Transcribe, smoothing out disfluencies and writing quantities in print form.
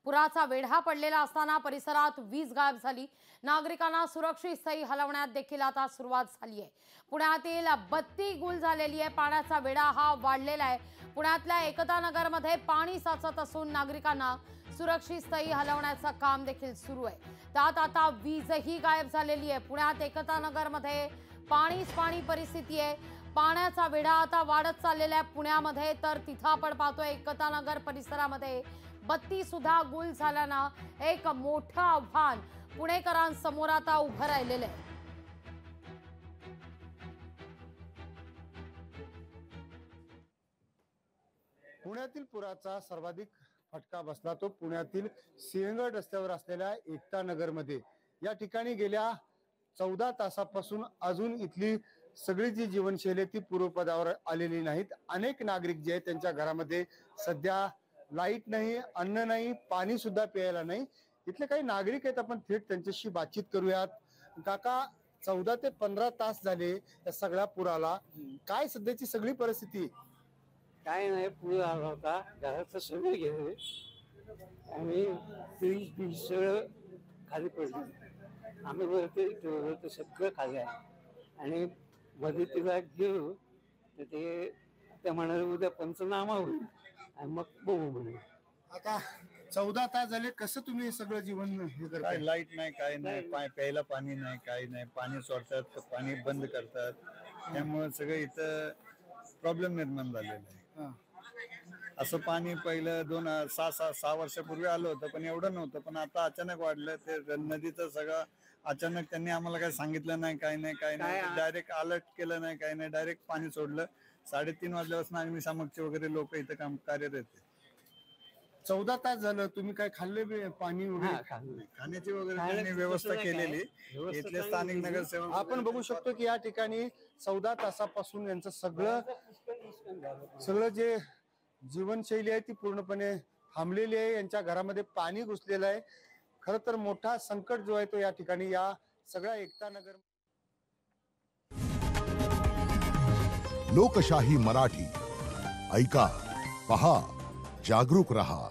पुराचा वेढा पडलेला असताना परिसरात वीज गायब झाली। नागरिकांना सुरक्षित स्थळी हलवण्यात देखील आता सुरुवात झाली आहे। पुण्यातील बत्ती गुल झालेली आहे। पाण्याचा वेढा हा वाढलेला आहे। पुण्यातल्या एकता नगरमध्ये पाणी साचत असून नागरिकांना सुरक्षित स्थळी हलवण्याचं काम देखील सुरू आहे। त्यात आता वीजही गायब झालेली आहे। पुण्यात एकता नगरमध्ये पाणी परिस्थिती आहे। पाण्याचा वेढा आता वाढत चाललेला आहे पुण्यामध्ये। तर तिथं आपण पाहतोय एकता नगर परिसरामध्ये बत्ती सुद्धा गुल झाल्यानं एक मोठं आव्हान पुणेकरांसमोर आता उभं राहिलेलं आहे। पुण्यातील पुराचा सर्वाधिक फटका बसला तो पुण्यातील सिंहगड रस्त्यावर असलेल्या एकता नगरमध्ये। या ठिकाणी गेल्या 14 तासापासून अजून इथली सगळी जी जीवनशैली ती पूर्वपदावर आलेली नाहीत। अनेक नागरिक जे आहेत त्यांच्या घरामध्ये सध्या लाईट नाही, अन्न नाही, पाणी सुद्धा प्यायला नाही। इथले काही नागरिक आहेत, आपण थेट त्यांच्याशी बातचीत करूयात। काका, 14 ते 15 तास झाले या सगळ्या पुराला, काय सध्याची सगळी परिस्थिती? काय नाही, पूर आला होता, घराचं सगळं गेले आणि फ्रीज सगळं खाली पडलं। आम्ही वरती ठेवलं तर सगळं खाली आहे आणि मदतीला गेलो तर ते त्या म्हणाले उद्या पंचनामा होईल आणि मग बघू म्हणे। आता 14 तास झाले, कसं तुम्ही सगळं जीवन हे करताय? काय लाईट नाही, काय नाही, प्यायला पाणी नाही, काही नाही, पाणी सोडतात तर पाणी बंद करतात, त्यामुळे सगळं इथं प्रॉब्लेम निर्माण झालेला आहे। असं पाणी पहिलं 6 वर्षापूर्वी आलं होतं, पण एवढं नव्हतं, पण आता अचानक वाढलं। ते नदीचं सगळं अचानक त्यांनी आम्हाला काही सांगितलं नाही, काय नाही, डायरेक्ट अलर्ट केलं नाही, काय नाही, डायरेक्ट पाणी सोडलं। 3:30 वाजल्यापासून अग्निशामकचे वगैरे लोक इथं काम कार्यरत आहेत। 14 तास झालं, तुम्ही काय खाल्ले पाणी वगैरे? खाण्याची वगैरे त्यांनी व्यवस्था केलेली, इथले स्थानिक नगरसेवक। आपण बघू शकतो की या ठिकाणी 14 तासापासून यांचं सगळं जे जीवनशैली आहे ती पूर्णपणे थांबलेली आहे। यांच्या घरामध्ये पाणी घुसलेलं आहे। खरं तर मोठा संकट जो आहे तो या ठिकाणी या सगळ्या एकता नगर। लोकशाही मराठी ऐका, पहा, जागरूक रहा।